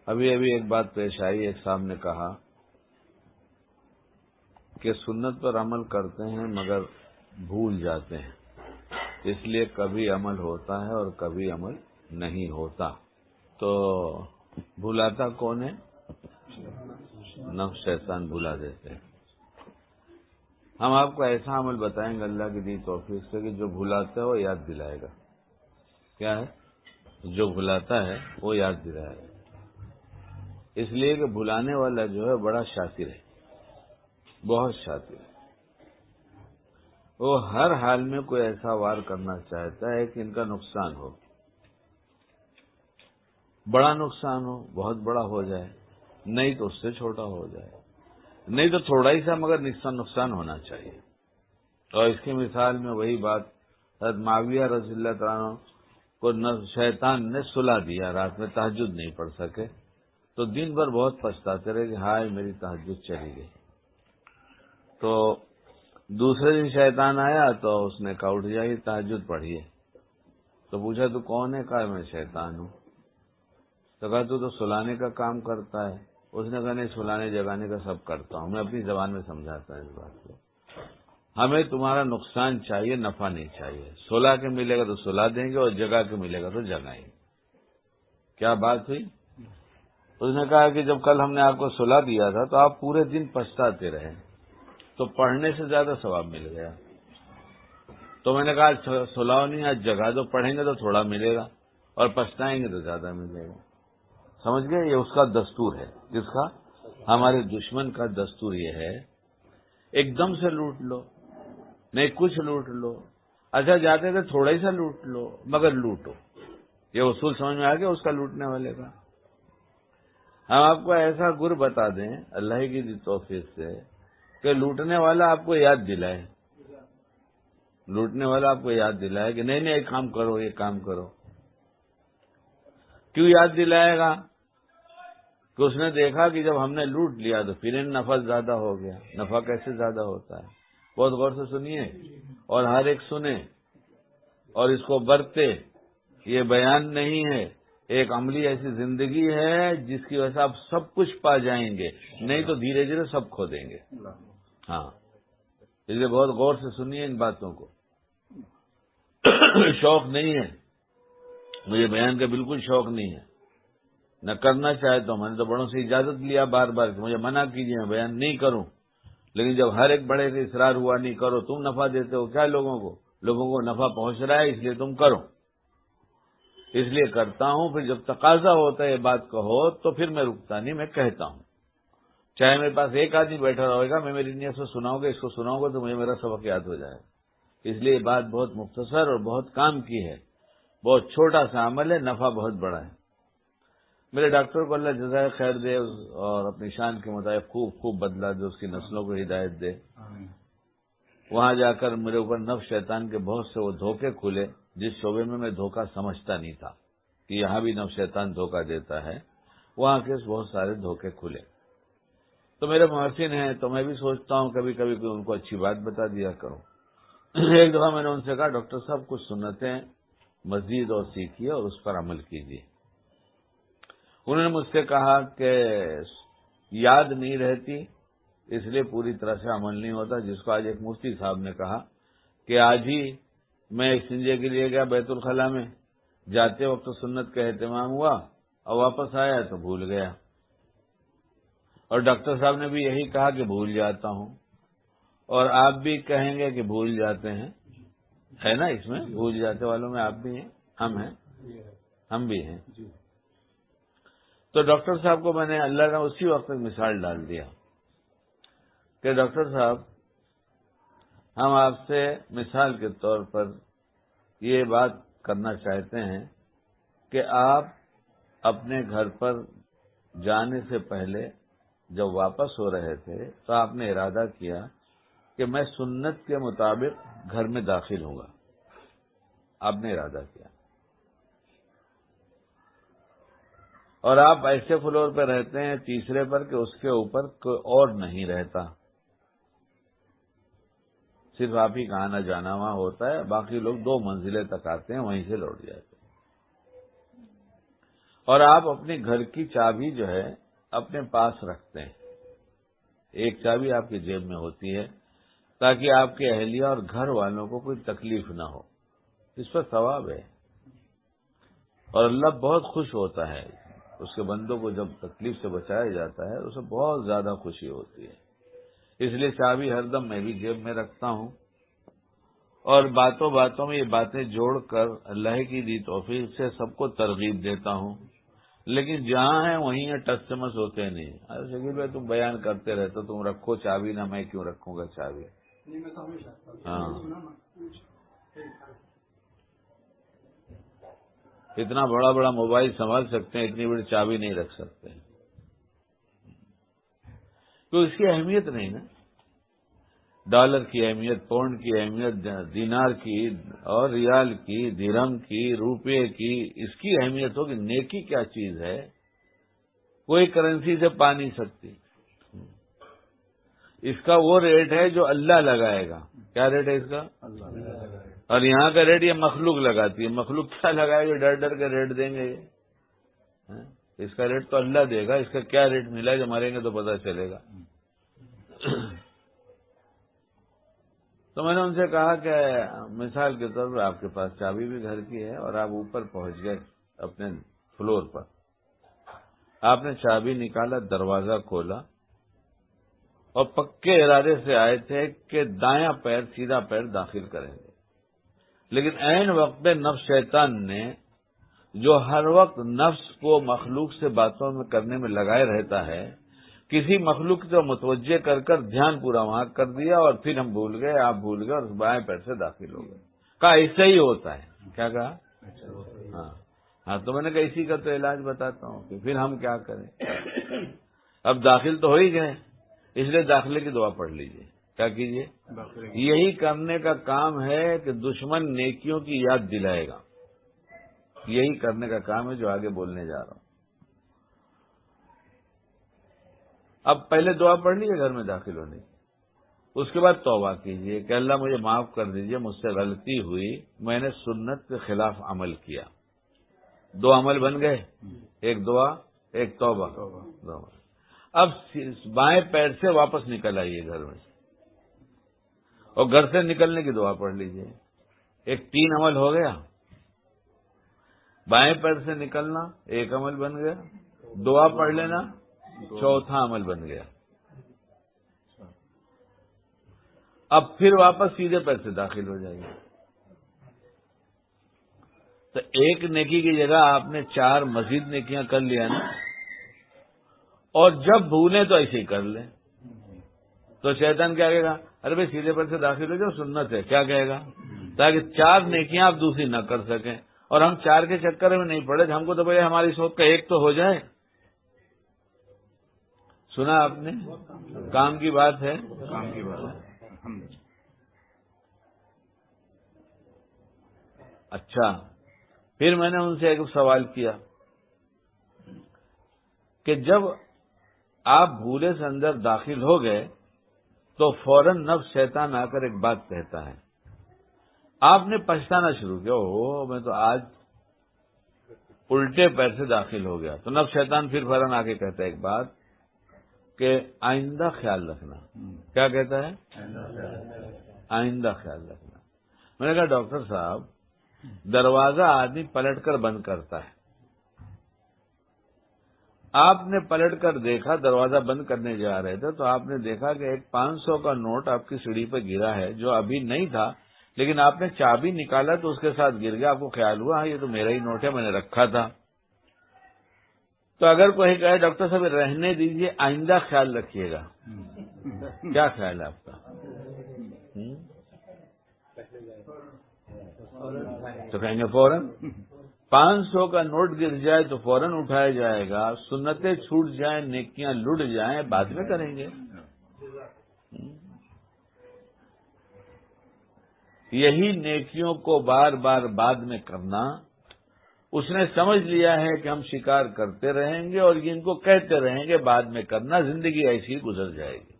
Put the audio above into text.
ابھی ایک بات پیش آئی، ایک صاحب نے کہا کہ سنت پر عمل کرتے ہیں مگر بھول جاتے ہیں، اس لیے کبھی عمل ہوتا ہے اور کبھی عمل نہیں ہوتا۔ تو بھلاتا کون ہے؟ نفس، شیطان بھلا دیتے ہیں۔ ہم آپ کو ایسا عمل بتائیں گے اللہ کی دی توفیق سے کہ جو بھلاتا ہے وہ یاد دلائے گا۔ کیا ہے؟ جو بھلاتا ہے وہ یاد دلائے گا، اس لیے کہ بھلانے والا جو ہے بڑا شاطر ہے، بہت شاطر ہے۔ وہ ہر حال میں کوئی ایسا وار کرنا چاہتا ہے کہ ان کا نقصان ہو، بڑا نقصان ہو، بہت بڑا ہو جائے، نہیں تو اس سے چھوٹا ہو جائے، نہیں تو تھوڑا ہی سا مگر نقصان ہونا چاہیے۔ اور اس کی مثال میں وہی بات، حضرت معاویہ رضی اللہ تعالیٰ کو شیطان نے سلا دیا، رات میں تہجد نہیں پڑھ سکے، تو دن بھر بہت پچھتاتے رہے کہ ہائے میری تہجد چلی گئی۔ تو دوسرے دن شیطان آیا تو اس نے کہا اٹھ جائیے تہجد پڑھیے۔ تو پوچھا تو کون ہے؟ کہا میں شیطان ہوں۔ تو کہا تو سلانے کا کام کرتا ہے؟ اس نے کہا نہیں، سلانے جگانے کا سب کرتا ہوں، میں اپنی زبان میں سمجھاتا ہوں اس بات کو۔ ہمیں تمہارا نقصان چاہیے، نفع نہیں چاہیے۔ سلا کے ملے گا تو سلا دیں گے اور جگا کے ملے گا تو جگائیں گے۔ کیا بات ہوئی؟ اس نے کہا کہ جب کل ہم نے آپ کو سلا دیا تھا تو آپ پورے دن پچھتاتے رہے، تو پڑھنے سے زیادہ ثواب مل گیا۔ تو میں نے کہا سلاؤ نہیں، آج جگا دو، پڑھیں گے تو تھوڑا ملے گا اور پچھتائیں گے تو زیادہ ملے گا۔ سمجھ گئے؟ یہ اس کا دستور ہے۔ کس کا؟ ہمارے دشمن کا دستور یہ ہے، ایک دم سے لوٹ لو، نہیں کچھ لوٹ لو، اچھا جاتے تھے تھوڑا ہی سا لوٹ لو مگر لوٹو۔ یہ اصول سمجھ میں آ گیا اس کا لوٹنے والے کا۔ ہم آپ کو ایسا گر بتا دیں اللہ کی توفیق سے کہ لوٹنے والا آپ کو یاد دلائے، لوٹنے والا آپ کو یاد دلائے کہ نہیں ایک کام کرو، یہ کام کرو۔ کیوں یاد دلائے گا؟ کہ اس نے دیکھا کہ جب ہم نے لوٹ لیا تو پھر نفع زیادہ ہو گیا۔ نفع کیسے زیادہ ہوتا ہے؟ بہت غور سے سنیے اور ہر ایک سنے اور اس کو برتے۔ یہ بیان نہیں ہے، ایک عملی ایسی زندگی ہے جس کی وجہ سے آپ سب کچھ پا جائیں گے، نہیں تو دھیرے دھیرے سب کھو دیں گے۔ ہاں، اس لیے بہت غور سے سنیے ان باتوں کو۔ شوق نہیں ہے مجھے بیان کا، بالکل شوق نہیں ہے، نہ کرنا چاہتا ہوں۔ میں نے تو بڑوں سے اجازت لیا بار بار کہ مجھے منع کیجیے، میں بیان نہیں کروں، لیکن جب ہر ایک بڑے کا اصرار ہوا نہیں کرو، تم نفع دیتے ہو کیا لوگوں کو نفع پہنچ رہا ہے اس لیے تم کرو، اس لیے کرتا ہوں۔ پھر جب تقاضا ہوتا ہے یہ بات کہو تو پھر میں رکتا نہیں، میں کہتا ہوں۔ چاہے میرے پاس ایک آدمی بیٹھا رہے گا، میں میری نیت سے سناؤں گا، اس کو سناؤں گا تو مجھے میرا سبق یاد ہو جائے گا۔ اس لیے یہ بات بہت مختصر اور بہت کام کی ہے، بہت چھوٹا سا عمل ہے، نفع بہت بڑا ہے۔ میرے ڈاکٹر کو اللہ جزائے خیر دے اور اپنی شان کے مطابق خوب بدلا دے، اس کی نسلوں کو ہدایت دے۔ وہاں جا کر میرے اوپر نفس شیطان کے بہت سے وہ دھوکے کھلے جس شعبے میں دھوکہ سمجھتا نہیں تھا کہ یہاں بھی نفس شیطان دھوکہ دیتا ہے، وہاں کے بہت سارے دھوکے کھلے۔ تو میرے محسن ہیں تو میں بھی سوچتا ہوں کبھی کبھی ان کو اچھی بات بتا دیا کروں۔ ایک دفعہ میں نے ان سے کہا ڈاکٹر صاحب کچھ سنتیں مزید اور سیکھیے اور اس پر عمل کیجیے۔ انہوں نے مجھ سے کہا کہ یاد نہیں رہتی اس لیے پوری طرح سے عمل نہیں ہوتا، جس کو آج ایک مفتی صاحب نے کہا کہ آج ہی میں استنجے کے لیے گیا بیت الخلاء میں، جاتے وقت سنت کا اہتمام ہوا اور واپس آیا تو بھول گیا۔ اور ڈاکٹر صاحب نے بھی یہی کہا کہ بھول جاتا ہوں، اور آپ بھی کہیں گے کہ بھول جاتے ہیں، ہے نا؟ اس میں بھول جاتے والوں میں آپ بھی ہیں، ہم بھی ہیں۔ تو ڈاکٹر صاحب کو میں نے اللہ نے اسی وقت مثال ڈال دیا کہ ڈاکٹر صاحب ہم آپ سے مثال کے طور پر یہ بات کرنا چاہتے ہیں کہ آپ اپنے گھر پر جانے سے پہلے جب واپس ہو رہے تھے تو آپ نے ارادہ کیا کہ میں سنت کے مطابق گھر میں داخل ہوں گا، آپ نے ارادہ کیا، اور آپ ایسے فلور پہ رہتے ہیں تیسرے پر کہ اس کے اوپر کوئی اور نہیں رہتا، صرف آپ ہی کا آنا جانا وہاں ہوتا ہے، باقی لوگ 2 منزلیں تک آتے ہیں وہیں سے لوٹ جاتے ہیں، اور آپ اپنے گھر کی چابی جو ہے اپنے پاس رکھتے ہیں، ایک چابی آپ کی جیب میں ہوتی ہے تاکہ آپ کے اہلیہ اور گھر والوں کو کوئی تکلیف نہ ہو، اس پر ثواب ہے، اور اللہ بہت خوش ہوتا ہے اس کے بندوں کو جب تکلیف سے بچایا جاتا ہے، اسے بہت زیادہ خوشی ہوتی ہے۔ اس لیے چابی ہر دم میں بھی جیب میں رکھتا ہوں، اور باتوں باتوں میں یہ باتیں جوڑ کر اللہ کی دی توفیق سے سب کو ترغیب دیتا ہوں، لیکن جہاں ہیں وہیں ہے، ٹس سے مس ہوتے نہیں۔ ارے شکیل بھائی تم بیان کرتے رہتے، تم رکھو چابی، نہ میں کیوں رکھوں گا چابی؟ ہاں، اتنا بڑا بڑا موبائل سنبھال سکتے ہیں، اتنی بڑی چابی نہیں رکھ سکتے، تو اس کی اہمیت نہیں نا، ڈالر کی اہمیت، پاؤنڈ کی اہمیت، دینار کی اور ریال کی، درہم کی، روپے کی، اس کی اہمیت ہوگی۔ نیکی کیا چیز ہے، کوئی کرنسی سے پا نہیں سکتی، اس کا وہ ریٹ ہے جو اللہ لگائے گا۔ کیا ریٹ ہے اس کا؟ اور یہاں کا ریٹ یہ مخلوق لگاتی ہے، مخلوق کیا لگائے گا؟ ڈر ڈر کے ریٹ دیں گے یہ، اس کا ریٹ تو اللہ دے گا، اس کا کیا ریٹ ملا ہے جو مریں گے تو پتہ چلے گا۔ تو میں نے ان سے کہا کہ مثال کے طور پر آپ کے پاس چابی بھی گھر کی ہے اور آپ اوپر پہنچ گئے اپنے فلور پر، آپ نے چابی نکالا، دروازہ کھولا اور پکے ارادے سے آئے تھے کہ دایاں پیر، سیدھا پیر داخل کریں گے، لیکن عین وقت پہ نفس شیطان نے، جو ہر وقت نفس کو مخلوق سے باتوں میں کرنے میں لگائے رہتا ہے، کسی مخلوق کو متوجہ کر کر دھیان پورا وہاں کر دیا، اور پھر ہم بھول گئے، آپ بھول گئے، اور بائیں پیر سے داخل ہو گئے۔ کہا ایسا ہی ہوتا ہے۔ کیا کہا؟ ہاں، تو میں نے کہا اسی کا تو علاج بتاتا ہوں کہ پھر ہم کیا کریں۔ اب داخل تو ہو ہی گئے، اس لیے داخلے کی دعا پڑھ لیجئے۔ کیا کیجئے؟ یہی کرنے کا کام ہے کہ دشمن نیکیوں کی یاد دلائے گا، یہی کرنے کا کام ہے جو آگے بولنے جا رہا ہوں۔ اب پہلے دعا پڑھ لیجیے گھر میں داخل ہونے کی، اس کے بعد توبہ کیجیے کہ اللہ مجھے معاف کر دیجیے، مجھ سے غلطی ہوئی، میں نے سنت کے خلاف عمل کیا۔ دو عمل بن گئے، ایک دعا، ایک توبہ۔ اب بائیں پیر سے واپس نکل آئیے گھر میں، اور گھر سے نکلنے کی دعا پڑھ لیجیے۔ ایک 3 عمل ہو گیا، بائیں پیر سے نکلنا ایک عمل بن گیا، دعا پڑھ لینا چوتھا عمل بن گیا۔ اب پھر واپس سیدھے پیر سے داخل ہو جائیے۔ تو ایک نیکی کی جگہ آپ نے 4 مزید نیکیاں کر لیا نا، اور جب بھولیں تو ایسے ہی کر لیں۔ تو شیطان کیا کہے گا؟ ارے بھائی سیدھے پیر سے داخل ہو جاؤ، سنت ہے، کیا کہے گا؟ تاکہ 4 نیکیاں آپ دوسری نہ کر سکیں، اور ہم 4 کے چکر میں نہیں پڑے، ہم کو تو بھائی ہماری سوچ کا ایک تو ہو جائے۔ سنا آپ نے؟ کام کی بات ہے، کام کی بات ہے۔ اچھا، پھر میں نے ان سے ایک سوال کیا کہ جب آپ بھولے سے اندر داخل ہو گئے تو فوراً نفس شیطان آ کر ایک بات کہتا ہے، آپ نے پچھتانا شروع کیا، اوہ میں تو آج الٹے پیر سے داخل ہو گیا۔ تو نفس شیطان پھر فوراً آ کے کہتا ہے ایک بات کہ آئندہ خیال رکھنا۔ کیا کہتا ہے؟ آئندہ خیال رکھنا۔ میں نے کہا ڈاکٹر صاحب، دروازہ آدمی پلٹ کر بند کرتا ہے، آپ نے پلٹ کر دیکھا، دروازہ بند کرنے جا رہے تھے تو آپ نے دیکھا کہ ایک 500 کا نوٹ آپ کی سیڑھی پہ گرا ہے، جو ابھی نہیں تھا، لیکن آپ نے چابی نکالا تو اس کے ساتھ گر گیا، آپ کو خیال ہوا ہاں یہ تو میرا ہی نوٹ ہے، میں نے رکھا تھا۔ تو اگر کوئی کہے ڈاکٹر صاحب رہنے دیجیے، آئندہ خیال رکھیے گا، کیا خیال ہے آپ کا؟ تو کہیں گے فوراً 500 کا نوٹ گر جائے تو فوراً اٹھایا جائے گا، سنتیں چھوٹ جائیں، نیکیاں لٹ جائیں، بعد میں کریں گے۔ یہی نیکیوں کو بار بار بعد میں کرنا، اس نے سمجھ لیا ہے کہ ہم شکار کرتے رہیں گے اور ان کو کہتے رہیں گے بعد میں کرنا، زندگی ایسی ہی گزر جائے گی۔